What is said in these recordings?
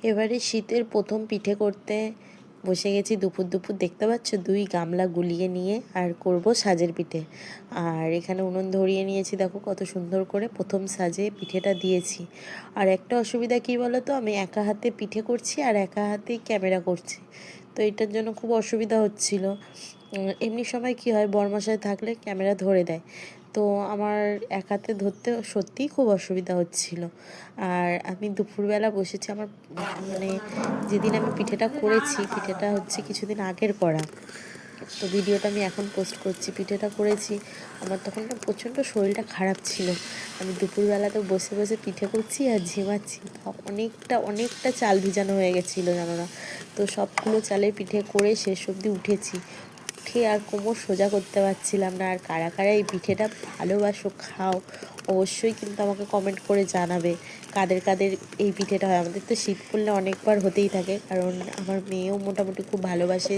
এবারে শীতের প্রথম পিঠে করতে বসে গেছি দুপুর দুপুর। দেখতে পাচ্ছ 2 গামলা গুলিয়ে নিয়ে আর করব সাজের পিঠে। আর এখানে উনুন ধরিয়ে নিয়েছি, দেখো কত সুন্দর করে প্রথম সাজে পিঠেটা দিয়েছি। আর একটা অসুবিধা কী বলো তো, আমি একা হাতে পিঠে করছি আর একা হাতেই ক্যামেরা করছি, তো এটার জন্য খুব অসুবিধা হচ্ছিল। এমনি সময় কি হয়, বরমশাই থাকলে ক্যামেরা ধরে দেয়, তো আমার এক হাতে ধরতে সত্যিই খুব অসুবিধা হচ্ছিল। আর আমি দুপুরবেলা বসেছি, আমার মানে যেদিন আমি পিঠেটা করেছি, পিঠেটা হচ্ছে কিছুদিন আগের করা, তো ভিডিওটা আমি এখন পোস্ট করছি। পিঠেটা করেছি, আমার তখন না প্রচণ্ড শরীরটা খারাপ ছিল। আমি দুপুরবেলাতে বসে বসে পিঠে করছি আর ঝিমাচ্ছি। অনেকটা চাল ভিজানো হয়ে গেছিলো, জানো না। তো সবগুলো চালের পিঠে করে শেষ অবধি উঠেছি। উঠে আর কোমর সোজা করতে পারছিলাম না। আর কারা কারা এই পিঠেটা ভালোবাসো, খাও, অবশ্যই কিন্তু আমাকে কমেন্ট করে জানাবে কাদের কাদের এই পিঠেটা হয়। আমাদের তো শীত পড়লে অনেকবার হতেই থাকে, কারণ আমার মেয়েও মোটামুটি খুব ভালোবাসে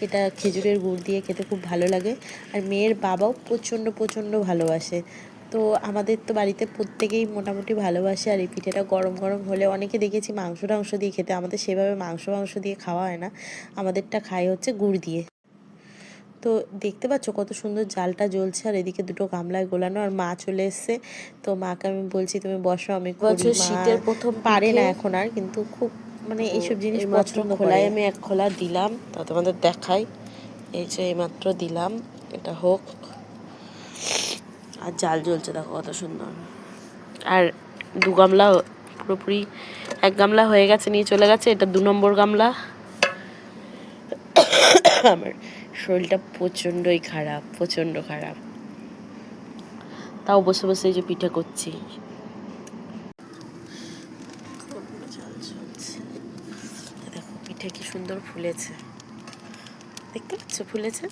এটা, খেজুরের গুড় দিয়ে খেতে খুব ভালো লাগে। আর মেয়ের বাবাও প্রচণ্ড ভালোবাসে। তো আমাদের তো বাড়িতে প্রত্যেকেই মোটামুটি ভালোবাসে। আর এই পিঠেটা গরম গরম হলে, অনেকে দেখেছি মাংস দিয়ে খেতে, আমাদের সেভাবে মাংস দিয়ে খাওয়া হয় না, আমাদেরটা খাই হচ্ছে গুড় দিয়ে। তো দেখতে পাচ্ছ কত সুন্দর জালটা জ্বলছে, আর এদিকে 2 গামলায় গোলানো, আর মা চলে এসছে। তো মাকে আমি বলছি তুমি বসো, আমি করি। মা শীতের প্রথম পারে না এখন আর, কিন্তু খুব মানে এইসব জিনিস পছন্দ করে। আমি 1 খোলা দিলাম, তা তোমাদের দেখাই। এই যে এইমাত্র দিলাম, এটা হোক। আর জাল জ্বলছে দেখো কত সুন্দর। আর 2 গামলা পুরোপুরি, 1 গামলা হয়ে গেছে, নিয়ে চলে গেছে, এটা 2 নম্বর গামলা। আমার শরীরটা প্রচণ্ডই খারাপ, প্রচণ্ড খারাপ, তাও বসে বসে এই যে পিঠে করছি। দেখো পিঠে কি সুন্দর ফুলেছে, দেখতে পাচ্ছ ফুলেছে।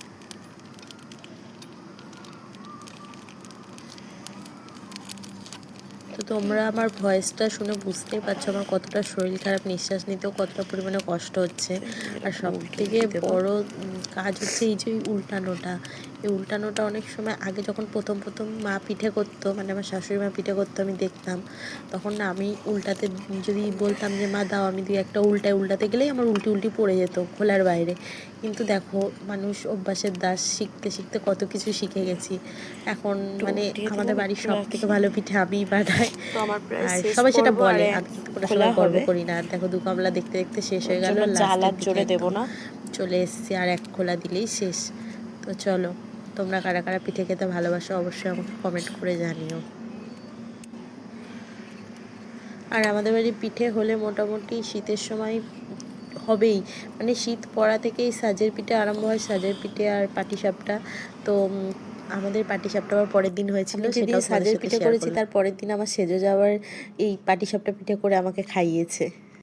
তো তোমরা আমার ভয়েসটা শুনে বুঝতেই পারছো আমার কতটা শরীর খারাপ, নিঃশ্বাস নিতেও কতটা পরিমাণে কষ্ট হচ্ছে। আর সব থেকে বড় কাজ হচ্ছে এই যে উল্টানোটা। এই উল্টানোটা অনেক সময় আগে যখন প্রথম মা পিঠে করতো, মানে আমার শাশুড়ি মা পিঠে করতো, আমি দেখতাম, তখন না আমি উল্টাতে যদি বলতাম যে মা দাও, আমি 2-1টা উল্টাতে গেলেই আমার উল্টি পড়ে যেত খোলার বাইরে। কিন্তু দেখো মানুষ অভ্যাসের দাস, শিখতে কত কিছু শিখে গেছি এখন। মানে আমাদের বাড়ির সব থেকে ভালো পিঠে আমিই বানাই, আর সবাই সেটা বলে, আমি কিন্তু কোনো সময় গর্ব করি না। আর দেখো 2 গামলা দেখতে শেষ হয়ে গেল, লাস্টের দিকে দেবো না, চলে এসছি, আর 1 খোলা দিলেই শেষ। তো চলো, তোমরা কারা কারা পিঠে খেতে ভালোবাসো অবশ্যই আমাকে কমেন্ট করে জানিও। আর আমাদের বাড়ির পিঠে হলে মোটামুটি শীতের সময় হবেই, মানে শীত পড়া থেকেই সাজের পিঠে আরম্ভ হয়, সাজের পিঠে আর পাটিসাপটা। তো আমাদের পাটিসাপটা আবার পরের দিন হয়েছিল, সেটাও সাজের পিঠে করেছি, তার পরের দিন আমার সেজে যাওয়ার এই পাটিসাপটা পিঠে করে আমাকে খাইয়েছে।